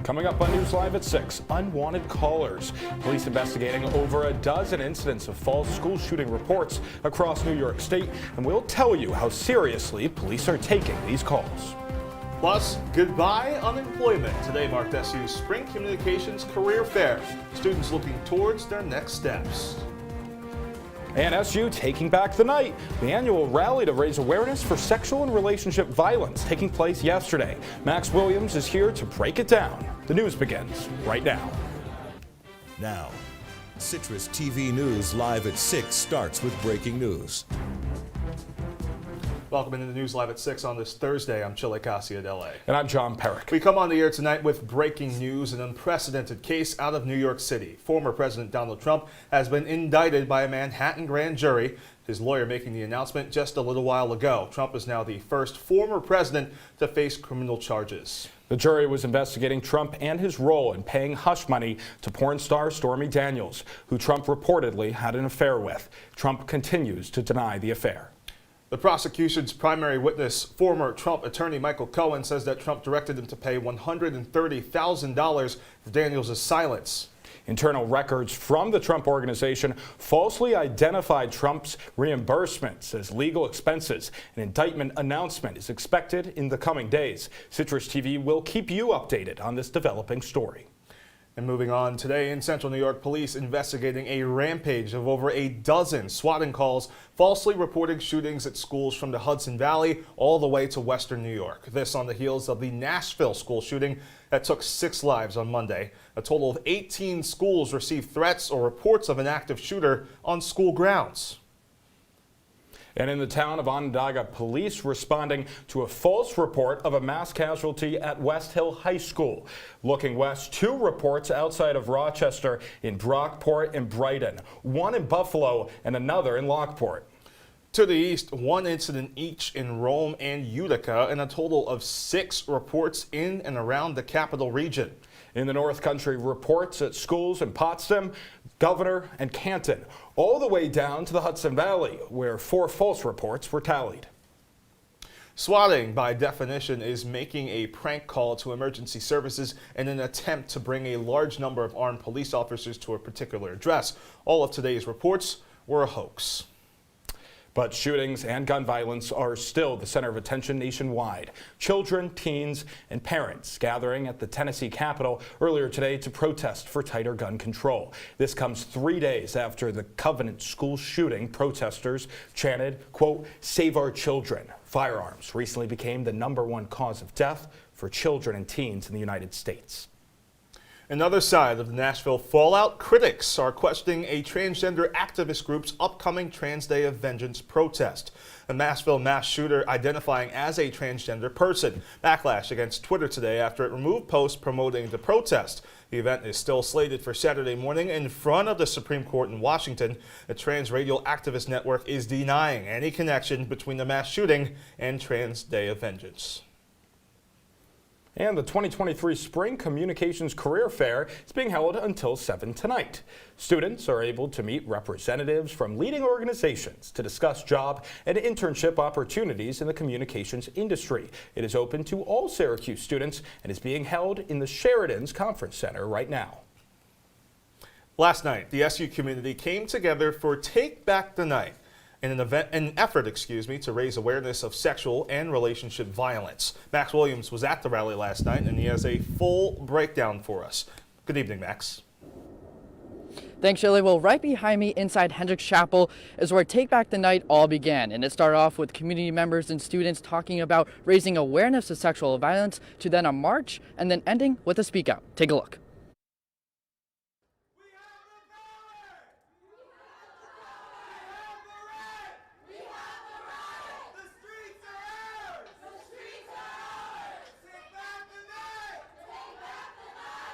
Coming up on News Live at 6, unwanted callers. Police investigating over a dozen incidents of false school shooting reports across New York State, and we'll tell you how seriously police are taking these calls. Plus, goodbye unemployment. Today marked SU's Spring Communications Career Fair. Students looking towards their next steps. And SU taking back the night. The annual rally to raise awareness for sexual and relationship violence taking place yesterday. Max Williams is here to break it down. The news begins right now. Now, CitrusTV News Live at 6 starts with breaking news. Welcome into the News Live at 6 on this Thursday. I'm Chilekasi, Adele. And I'm John Perik. We come on the air tonight with breaking news, an unprecedented case out of New York City. Former President Donald Trump has been indicted by a Manhattan grand jury. His lawyer making the announcement just a little while ago. Trump is now the first former president to face criminal charges. The jury was investigating Trump and his role in paying hush money to porn star Stormy Daniels, who Trump reportedly had an affair with. Trump continues to deny the affair. The prosecution's primary witness, former Trump attorney Michael Cohen, says that Trump directed him to pay $130,000 for Daniels' silence. Internal records from the Trump Organization falsely identified Trump's reimbursements as legal expenses. An indictment announcement is expected in the coming days. CitrusTV will keep you updated on this developing story. And moving on, today in Central New York, police investigating a rampage of over a dozen swatting calls falsely reporting shootings at schools from the Hudson Valley all the way to Western New York. This on the heels of the Nashville school shooting that took 6 lives on Monday. A total of 18 schools received threats or reports of an active shooter on school grounds. And in the town of Onondaga, police responding to a false report of a mass casualty at West Hill High School. Looking west, 2 reports outside of Rochester in Brockport and Brighton, 1 in Buffalo and another in Lockport. To the east, 1 incident each in Rome and Utica, and a total of 6 reports in and around the capital region. In the North Country, reports at schools in Potsdam, Governor, and Canton, all the way down to the Hudson Valley, where 4 false reports were tallied. Swatting, by definition, is making a prank call to emergency services in an attempt to bring a large number of armed police officers to a particular address. All of today's reports were a hoax. But shootings and gun violence are still the center of attention nationwide. Children, teens, and parents gathering at the Tennessee Capitol earlier today to protest for tighter gun control. This comes 3 days after the Covenant school shooting. Protesters chanted, quote, "Save our children." Firearms recently became the #1 cause of death for children and teens in the United States. Another side of the Nashville fallout, critics are questioning a transgender activist group's upcoming Trans Day of Vengeance protest. A Nashville mass shooter identifying as a transgender person. Backlash against Twitter today after it removed posts promoting the protest. The event is still slated for Saturday morning in front of the Supreme Court in Washington. The Trans Radio Activist Network is denying any connection between the mass shooting and Trans Day of Vengeance. And the 2023 Spring Communications Career Fair is being held until 7 tonight. Students are able to meet representatives from leading organizations to discuss job and internship opportunities in the communications industry. It is open to all Syracuse students and is being held in the Sheridan's Conference Center right now. Last night, the SU community came together for Take Back the Night, in an effort to raise awareness of sexual and relationship violence. Max Williams was at the rally last night, and he has a full breakdown for us. Good evening, Max. Thanks, Shirley. Well, right behind me inside Hentschel Chapel is where Take Back the Night all began. And it started off with community members and students talking about raising awareness of sexual violence, to then a march, and then ending with a speak out. Take a look.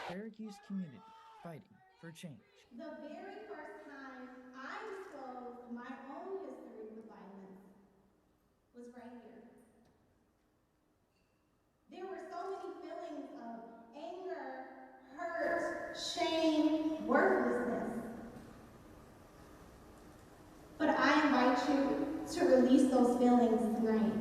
Syracuse community fighting for change. The very first time I disclosed my own history with violence was right here. There were so many feelings of anger, hurt, shame, worthlessness. But I invite you to release those feelings tonight.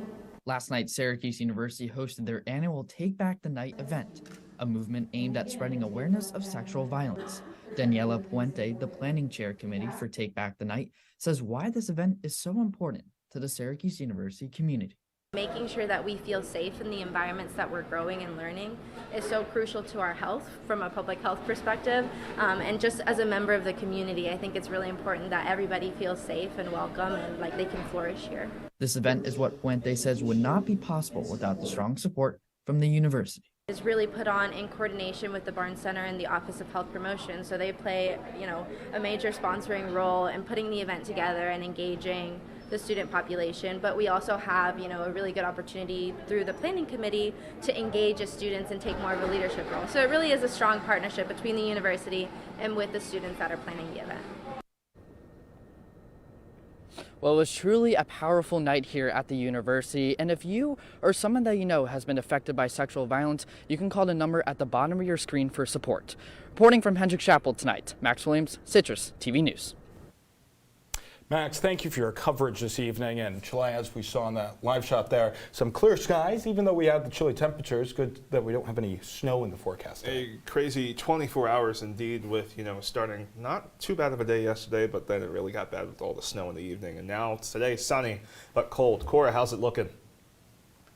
Last night, Syracuse University hosted their annual Take Back the Night event. a movement aimed at spreading awareness of sexual violence. Daniela Puente, the planning chair committee for Take Back the Night, says why this event is so important to the Syracuse University community. Making sure that we feel safe in the environments that we're growing and learning is so crucial to our health from a public health perspective. And just as a member of the community, I think it's really important that everybody feels safe and welcome and like they can flourish here. This event is what Puente says would not be possible without the strong support from the university. It's really put on in coordination with the Barnes Center and the Office of Health Promotion. So they play, a major sponsoring role in putting the event together and engaging the student population, but we also have, a really good opportunity through the planning committee to engage as students and take more of a leadership role. So it really is a strong partnership between the university and with the students that are planning the event. Well, it was truly a powerful night here at the university, and if you or someone that you know has been affected by sexual violence, you can call the number at the bottom of your screen for support. Reporting from Hentschel Chapel tonight, Max Williams, Citrus TV News. Max, thank you for your coverage this evening. And Chile, as we saw in that live shot there, some clear skies, even though we had the chilly temperatures. Good that we don't have any snow in the forecast today. A crazy 24 hours indeed with, starting not too bad of a day yesterday, but then it really got bad with all the snow in the evening. And now today, sunny but cold. Cora, how's it looking?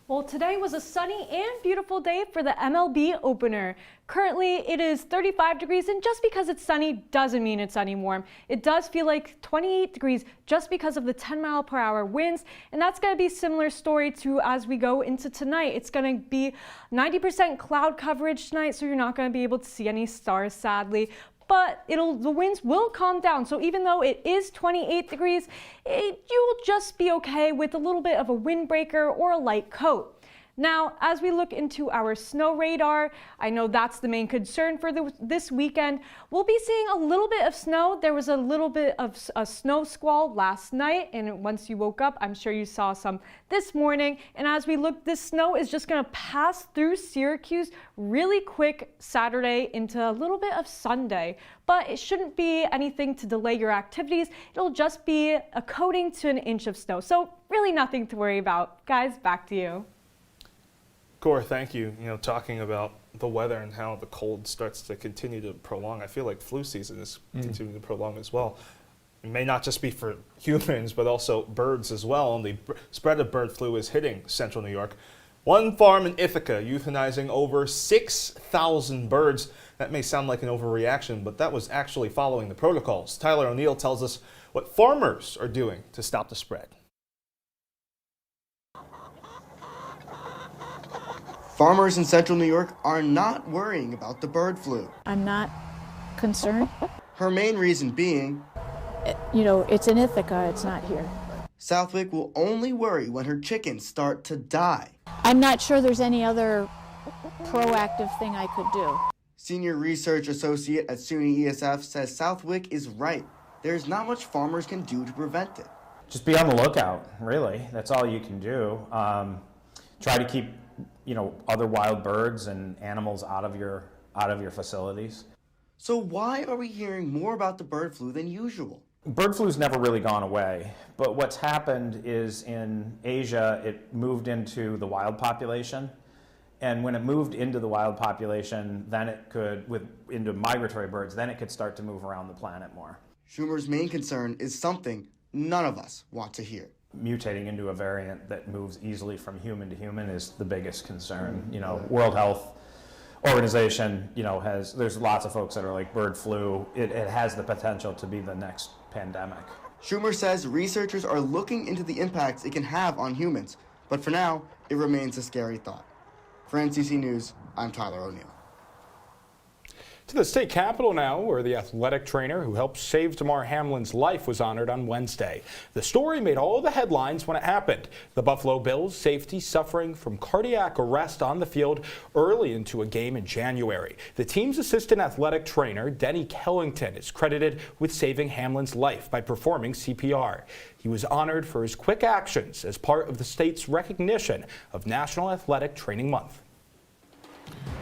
Well, today was a sunny and beautiful day for the MLB opener. Currently, it is 35 degrees, and just because it's sunny doesn't mean it's sunny warm. It does feel like 28 degrees just because of the 10-mile-per-hour winds, and that's going to be a similar story to as we go into tonight. It's going to be 90% cloud coverage tonight, so you're not going to be able to see any stars, sadly. But the winds will calm down. So even though it is 28 degrees, you'll just be okay with a little bit of a windbreaker or a light coat. Now, as we look into our snow radar, I know that's the main concern for this weekend. We'll be seeing a little bit of snow. There was a little bit of a snow squall last night, and once you woke up, I'm sure you saw some this morning. And as we look, this snow is just going to pass through Syracuse really quick Saturday into a little bit of Sunday. But it shouldn't be anything to delay your activities. It'll just be a coating to an inch of snow. So really nothing to worry about. Guys, back to you. Cora, thank you. Talking about the weather and how the cold starts to continue to prolong. I feel like flu season is continuing to prolong as well. It may not just be for humans, but also birds as well. And the spread of bird flu is hitting central New York. One farm in Ithaca euthanizing over 6,000 birds. That may sound like an overreaction, but that was actually following the protocols. Tyler O'Neill tells us what farmers are doing to stop the spread. Farmers in central New York are not worrying about the bird flu. I'm not concerned. Her main reason being, It's in Ithaca, it's not here. Southwick will only worry when her chickens start to die. I'm not sure there's any other proactive thing I could do. Senior research associate at SUNY ESF says Southwick is right. There's not much farmers can do to prevent it. Just be on the lookout, really. That's all you can do. Try to keep other wild birds and animals out of your facilities. So why are we hearing more about the bird flu than usual? Bird flu's never really gone away, but what's happened is in Asia it moved into the wild population, and when it moved into the wild population, then it could, into migratory birds, then it could start to move around the planet more. Schumer's main concern is something none of us want to hear. Mutating into a variant that moves easily from human to human is the biggest concern. World Health Organization, there's lots of folks that are like bird flu. It has the potential to be the next pandemic. Schumer says researchers are looking into the impacts it can have on humans, but for now, it remains a scary thought. For NCC News, I'm Tyler O'Neill. To the state capitol now, where the athletic trainer who helped save Damar Hamlin's life was honored on Wednesday. The story made all the headlines when it happened. The Buffalo Bills safety suffering from cardiac arrest on the field early into a game in January. The team's assistant athletic trainer, Denny Kellington, is credited with saving Hamlin's life by performing CPR. He was honored for his quick actions as part of the state's recognition of National Athletic Training Month.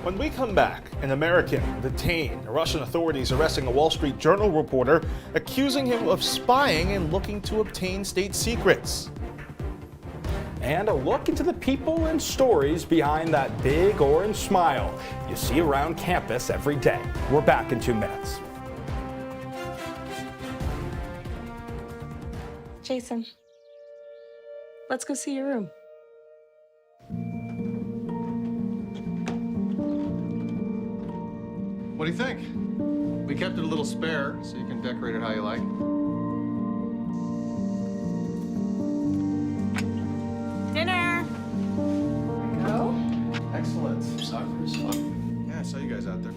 When we come back, an American detained. Russian authorities arresting a Wall Street Journal reporter, accusing him of spying and looking to obtain state secrets. and a look into the people and stories behind that big orange smile you see around campus every day. We're back in 2 minutes. Jason, let's go see your room. What do you think? We kept it a little spare, so you can decorate it how you like. Dinner! Go? Excellent. Soccer is fun. Yeah, I saw you guys out there.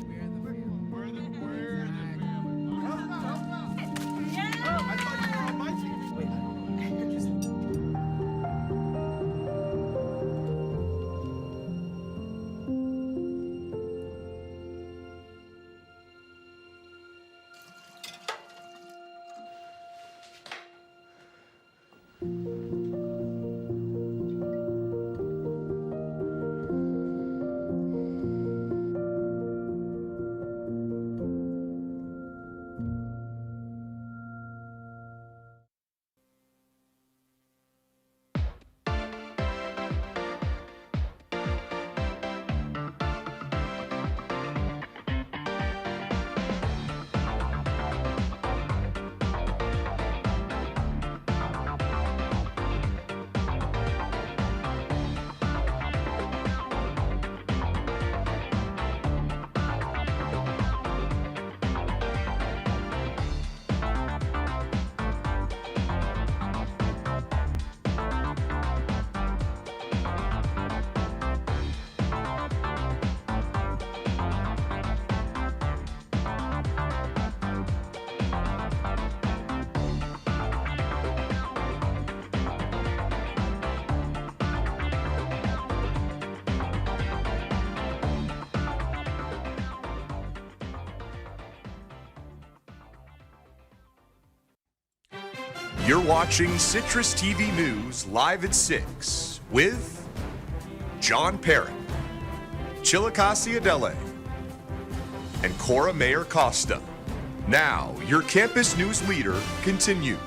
You're watching Citrus TV News live at 6 with John Perik, Chilekasi Adele, and Cora Mayer-Costa. Now, your campus news leader continues.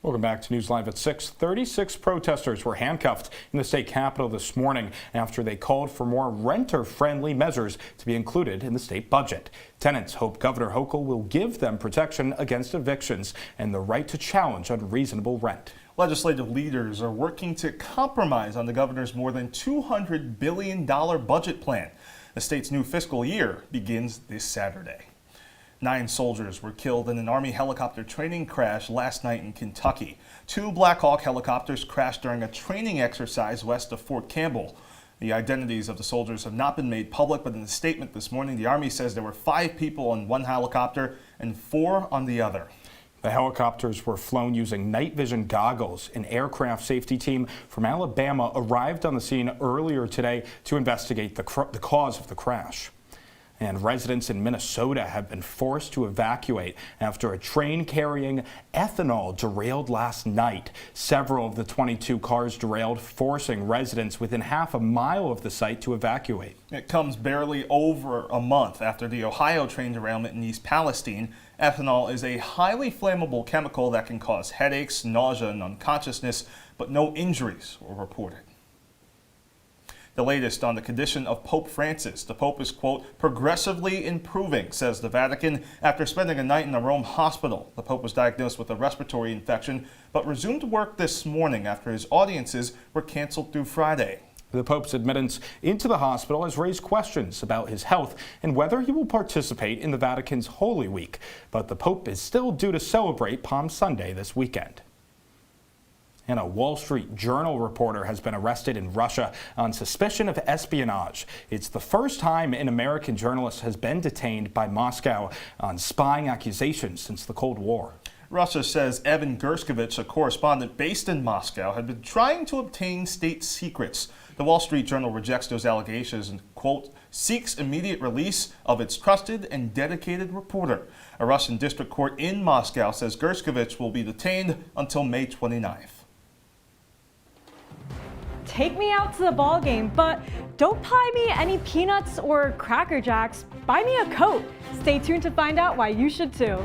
Welcome back to News Live at 6. 36 protesters were handcuffed in the state capitol this morning after they called for more renter-friendly measures to be included in the state budget. Tenants hope Governor Hochul will give them protection against evictions and the right to challenge unreasonable rent. Legislative leaders are working to compromise on the governor's more than $200 billion budget plan. The state's new fiscal year begins this Saturday. 9 soldiers were killed in an Army helicopter training crash last night in Kentucky. 2 Black Hawk helicopters crashed during a training exercise west of Fort Campbell. The identities of the soldiers have not been made public, but in a statement this morning, the Army says there were 5 people on one helicopter and 4 on the other. The helicopters were flown using night vision goggles. An aircraft safety team from Alabama arrived on the scene earlier today to investigate the cause of the crash. And residents in Minnesota have been forced to evacuate after a train carrying ethanol derailed last night. Several of the 22 cars derailed, forcing residents within half a mile of the site to evacuate. It comes barely over a month after the Ohio train derailment in East Palestine. Ethanol is a highly flammable chemical that can cause headaches, nausea, and unconsciousness, but no injuries were reported. The latest on the condition of Pope Francis. The Pope is, quote, progressively improving, says the Vatican, after spending a night in a Rome hospital. The Pope was diagnosed with a respiratory infection, but resumed work this morning after his audiences were canceled through Friday. The Pope's admittance into the hospital has raised questions about his health and whether he will participate in the Vatican's Holy Week. But the Pope is still due to celebrate Palm Sunday this weekend. And a Wall Street Journal reporter has been arrested in Russia on suspicion of espionage. It's the first time an American journalist has been detained by Moscow on spying accusations since the Cold War. Russia says Evan Gershkovich, a correspondent based in Moscow, had been trying to obtain state secrets. The Wall Street Journal rejects those allegations and, quote, seeks immediate release of its trusted and dedicated reporter. A Russian district court in Moscow says Gershkovich will be detained until May 29th. Take me out to the ball game, but don't buy me any peanuts or Cracker Jacks. Buy me a coat. Stay tuned to find out why you should too.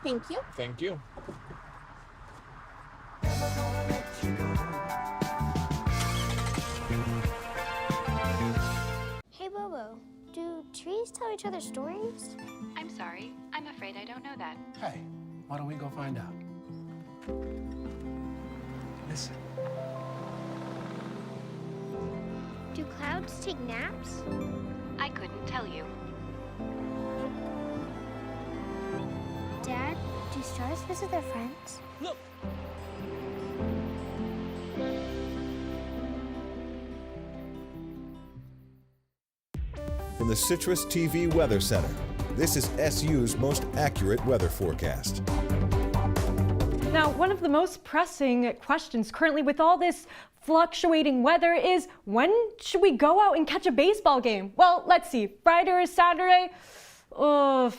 Thank you. Thank you. Hey Bobo, do trees tell each other stories? I'm sorry. I'm afraid I don't know that. Hey, why don't we go find out? Listen. Do clouds take naps? I couldn't tell you. Dad, do stars visit their friends? Look. From the CitrusTV Weather Center, this is SU's most accurate weather forecast. Now, one of the most pressing questions currently with all this fluctuating weather is, when should we go out and catch a baseball game? Well, let's see, Friday or Saturday? Oh,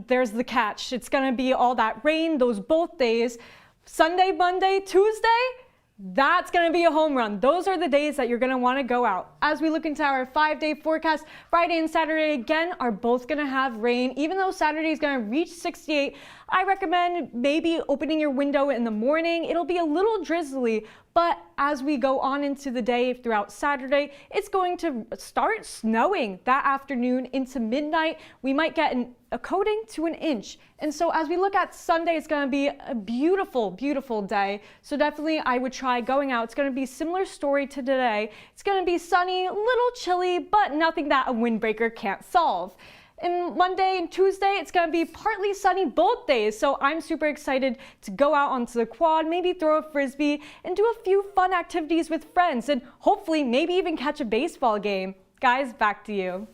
there's the catch. It's gonna be all that rain, those both days. Sunday, Monday, Tuesday? That's going to be a home run. Those are the days that you're going to want to go out. As we look into our 5-day forecast, Friday and Saturday again are both going to have rain. Even though Saturday is going to reach 68, I recommend maybe opening your window in the morning. It'll be a little drizzly, but as we go on into the day throughout Saturday, it's going to start snowing that afternoon into midnight. We might get a coating to an inch. And so as we look at Sunday, it's going to be a beautiful, beautiful day. So definitely I would try going out. It's going to be a similar story to today. It's going to be sunny, a little chilly, but nothing that a windbreaker can't solve. And Monday and Tuesday, it's going to be partly sunny both days. So I'm super excited to go out onto the quad, maybe throw a frisbee and do a few fun activities with friends and hopefully maybe even catch a baseball game. Guys, back to you.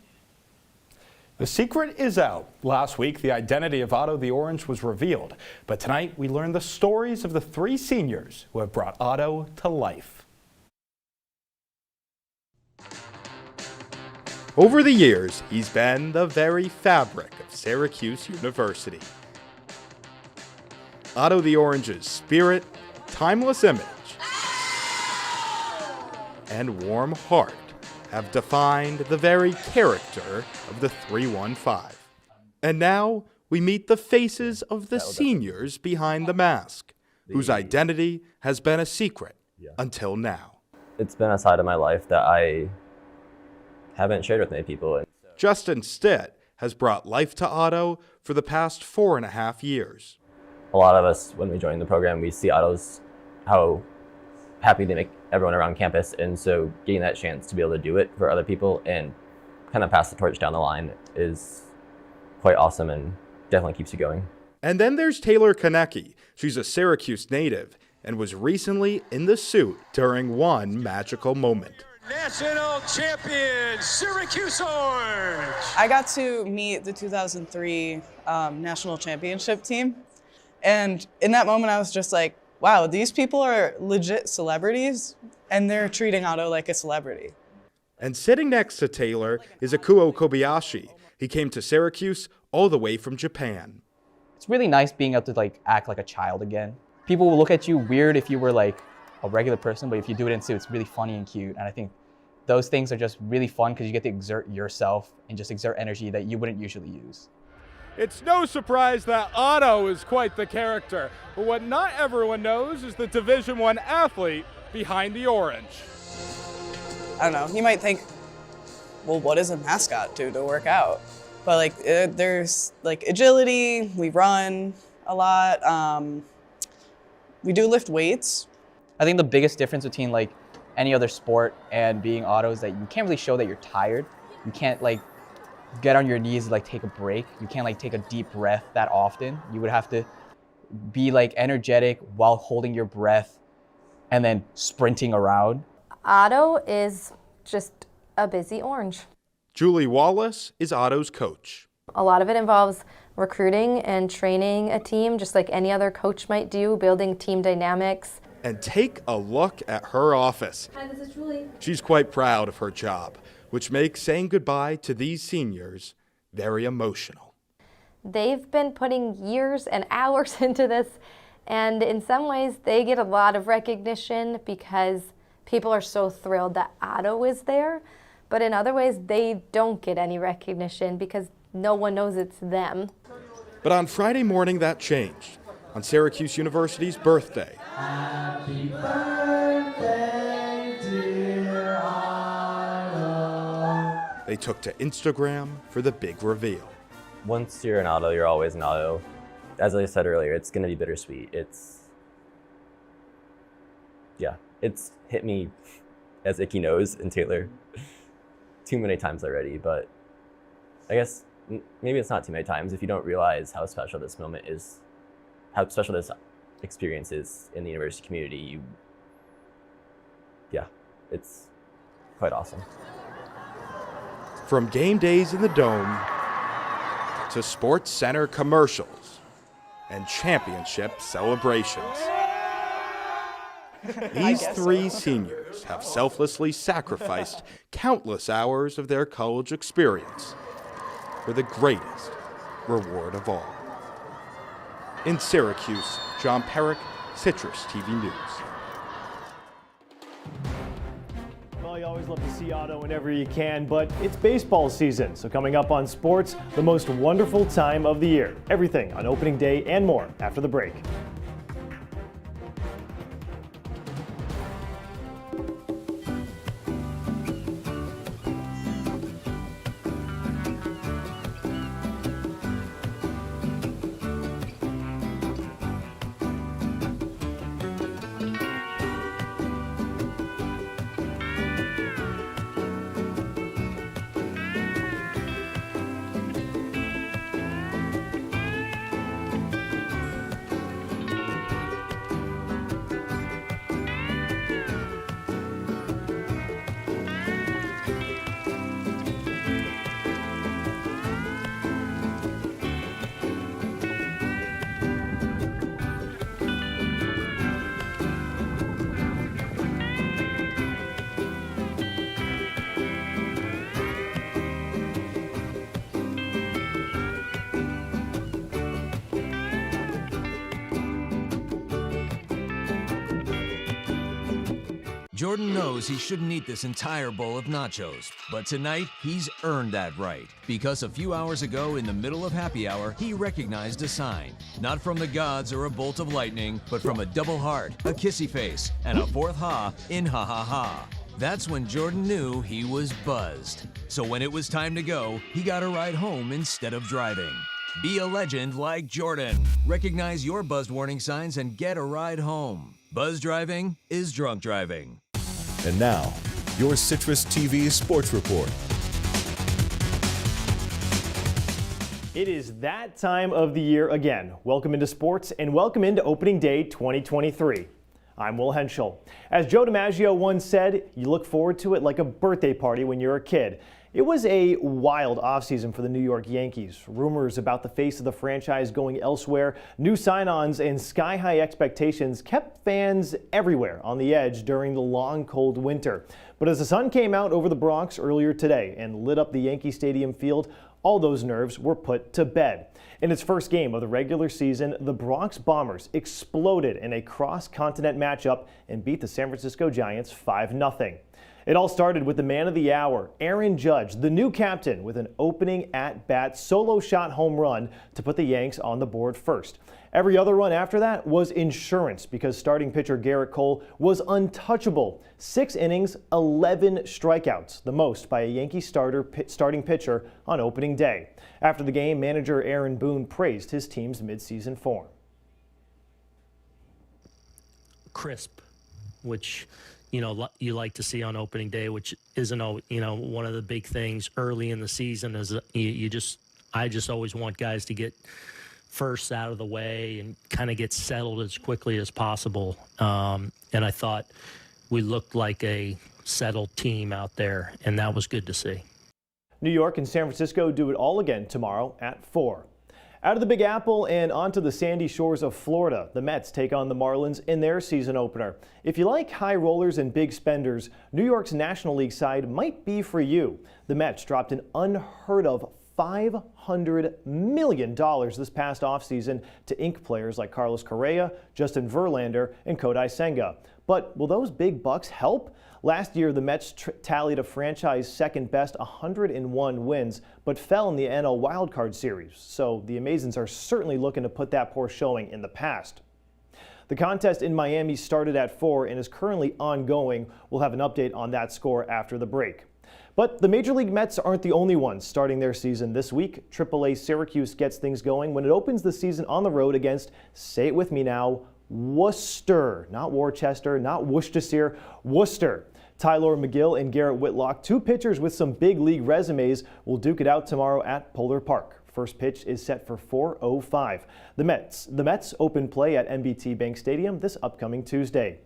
The secret is out. Last week, the identity of Otto the Orange was revealed. But tonight, we learned the stories of the 3 seniors who have brought Otto to life. Over the years, he's been the very fabric of Syracuse University. Otto the Orange's spirit, timeless image, and warm heart have defined the very character of the 315. And now we meet the faces of the seniors behind the mask, whose identity has been a secret until now. It's been a side of my life that I haven't shared with many people. Justin Stitt has brought life to Otto for the past 4.5 years. A lot of us, when we join the program, we see Otto's, how happy they make everyone around campus, and so getting that chance to be able to do it for other people and kind of pass the torch down the line is quite awesome and definitely keeps you going. And then there's Taylor Konecki. She's a Syracuse native and was recently in the suit during one magical moment. National champion, Syracuse Orange! I got to meet the 2003 national championship team. And in that moment, I was just like, wow, these people are legit celebrities, and they're treating Otto like a celebrity. And sitting next to Taylor is Akuo Kobayashi. He came to Syracuse all the way from Japan. It's really nice being able to act like a child again. People will look at you weird if you were a regular person, but if you do it in suit, it's really funny and cute. And I think those things are just really fun because you get to exert yourself and just exert energy that you wouldn't usually use. It's no surprise that Otto is quite the character, but what not everyone knows is the Division I athlete behind the orange. I don't know, you might think, well, what does a mascot do to work out? But there's agility, we run a lot, we do lift weights. I think the biggest difference between any other sport and being Otto is that you can't really show that you're tired. You can't get on your knees and take a break. You can't take a deep breath that often. You would have to be energetic while holding your breath and then sprinting around. Otto is just a busy orange. Julie Wallace is Otto's coach. A lot of it involves recruiting and training a team, just like any other coach might do, building team dynamics. And take a look at her office. Hi, this is Julie. She's quite proud of her job, which makes saying goodbye to these seniors very emotional. They've been putting years and hours into this, and in some ways they get a lot of recognition because people are so thrilled that Otto is there, but in other ways they don't get any recognition because no one knows it's them. But on Friday morning, that changed. On Syracuse University's birthday, Happy birthday, dear Otto. They took to Instagram for the big reveal. Once you're an Otto, you're always an Otto. As I said earlier, it's going to be bittersweet. It's hit me as Icky knows and Taylor too many times already, but I guess maybe it's not too many times if you don't realize how special this moment is, how special this experience is in the university community. It's quite awesome. From game days in the Dome to Sports Center commercials and championship celebrations. These three seniors have selflessly sacrificed countless hours of their college experience for the greatest reward of all. In Syracuse, John Perik, CitrusTV News. Well, you always love to see Otto whenever you can, but it's baseball season. So coming up on Sports, the most wonderful time of the year. Everything on opening day and more after the break. Jordan knows he shouldn't eat this entire bowl of nachos, but tonight he's earned that right because a few hours ago in the middle of happy hour, he recognized a sign. Not from the gods or a bolt of lightning, but from a double heart, a kissy face, and a fourth ha in ha ha ha. That's when Jordan knew he was buzzed. So when it was time to go, he got a ride home instead of driving. Be a legend like Jordan. Recognize your buzzed warning signs and get a ride home. Buzz driving is drunk driving. And now, your CitrusTV Sports Report. It is that time of the year again. Welcome into sports and welcome into opening day 2023. I'm Will Hentschel. As Joe DiMaggio once said, you look forward to it like a birthday party when you're a kid. It was a wild offseason for the New York Yankees. Rumors about the face of the franchise going elsewhere, new sign-ons, and sky-high expectations kept fans everywhere on the edge during the long, cold winter. But as the sun came out over the Bronx earlier today and lit up the Yankee Stadium field, all those nerves were put to bed. In its first game of the regular season, the Bronx Bombers exploded in a cross-continent matchup and beat the San Francisco Giants 5-0. It all started with the man of the hour, Aaron Judge, the new captain, with an opening at-bat solo shot home run to put the Yanks on the board first. Every other run after that was insurance because starting pitcher Garrett Cole was untouchable. 6 innings, 11 strikeouts, the most by a Yankee starting pitcher on opening day. After the game, manager Aaron Boone praised his team's midseason form. Crisp, which you like to see on opening day, which isn't one of the big things early in the season. Is I just always want guys to get first out of the way and kind of get settled as quickly as possible. And I thought we looked like a settled team out there, and that was good to see. New York and San Francisco do it all again tomorrow at 4. Out of the Big Apple and onto the sandy shores of Florida, the Mets take on the Marlins in their season opener. If you like high rollers and big spenders, New York's National League side might be for you. The Mets dropped an unheard of $500 million this past offseason to ink players like Carlos Correa, Justin Verlander, and Kodai Senga. But will those big bucks help? Last year, the Mets tallied a franchise second best 101 wins, but fell in the NL wildcard series. So the Amazons are certainly looking to put that poor showing in the past. The contest in Miami started at 4 and is currently ongoing. We'll have an update on that score after the break. But the Major League Mets aren't the only ones starting their season this week. AAA Syracuse gets things going when it opens the season on the road against, say it with me now, Worcester. Not Worcester, not Worcestershire, Worcester. Tyler McGill and Garrett Whitlock, two pitchers with some big league resumes, will duke it out tomorrow at Polar Park. First pitch is set for 4:05. The Mets open play at NBT Bank Stadium this upcoming Tuesday.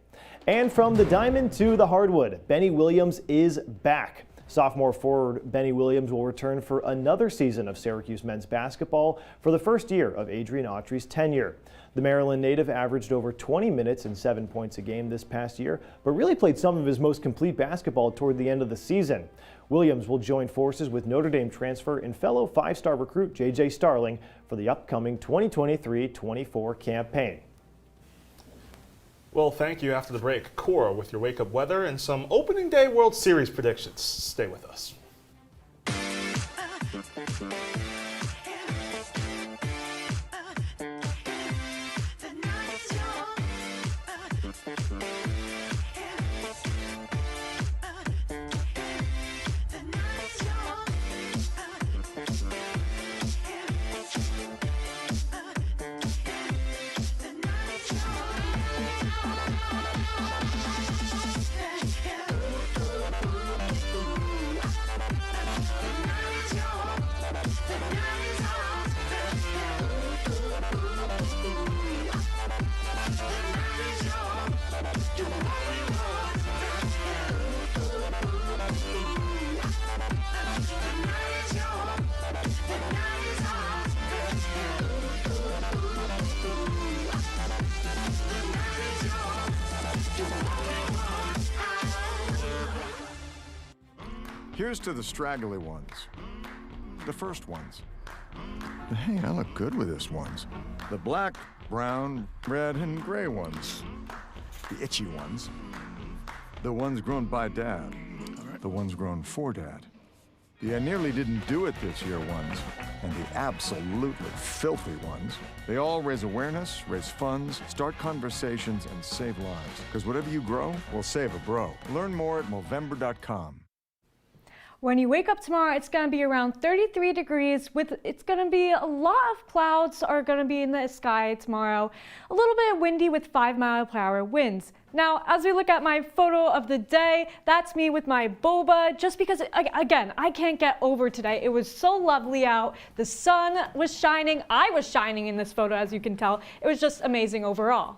And from the diamond to the hardwood, Benny Williams is back. Sophomore forward Benny Williams will return for another season of Syracuse men's basketball for the first year of Adrian Autry's tenure. The Maryland native averaged over 20 minutes and 7 points a game this past year, but really played some of his most complete basketball toward the end of the season. Williams will join forces with Notre Dame transfer and fellow five-star recruit J.J. Starling for the upcoming 2023-24 campaign. Well, thank you. After the break, Cora with your wake-up weather and some opening day World Series predictions. Stay with us. Here's to the straggly ones, the first ones. Hey, I look good with this ones. The black, brown, red, and gray ones. The itchy ones. The ones grown by Dad. The ones grown for Dad. The I nearly didn't do it this year ones. And the absolutely filthy ones. They all raise awareness, raise funds, start conversations, and save lives. Because whatever you grow will save a bro. Learn more at Movember.com. When you wake up tomorrow, it's going to be around 33 degrees. It's going to be a lot of clouds are going to be in the sky tomorrow. A little bit windy with 5-mile-per-hour winds. Now, as we look at my photo of the day, that's me with my boba, just because, again, I can't get over today. It was so lovely out. The sun was shining. I was shining in this photo, as you can tell. It was just amazing overall.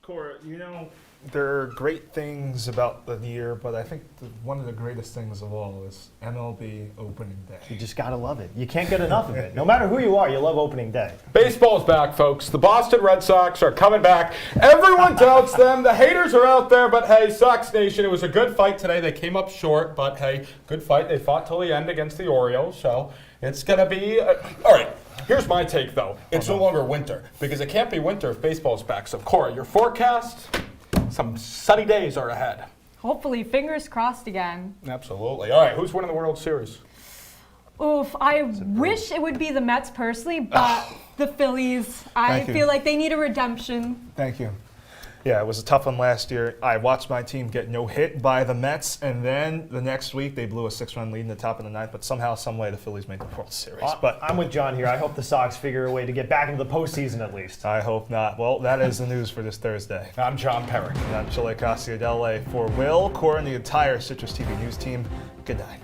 Cora, you know, there are great things about the year, but I think one of the greatest things of all is MLB opening day. You just gotta love it. You can't get enough of it. No matter who you are, you love opening day. Baseball's back, folks. The Boston Red Sox are coming back. Everyone doubts them. The haters are out there, but hey, Sox Nation, it was a good fight today. They came up short, but hey, good fight. They fought till the end against the Orioles, so it's gonna be all right. Here's my take, though. It's no longer winter, because it can't be winter if baseball's back. So, Cora, your forecast? Some sunny days are ahead. Hopefully, fingers crossed again. Absolutely. All right, who's winning the World Series? Oof, I wish it would be the Mets personally, but the Phillies, I feel like they need a redemption. Thank you. Yeah, it was a tough one last year. I watched my team get no hit by the Mets, and then the next week they blew a 6-run lead in the top of the ninth, but somehow, some way, the Phillies made the World Series. But I'm with John here. I hope the Sox figure a way to get back into the postseason at least. I hope not. Well, that is the news for this Thursday. I'm John Perik. And I'm Chilekasi, Adele for Will, Cora, and the entire Citrus TV news team. Good night.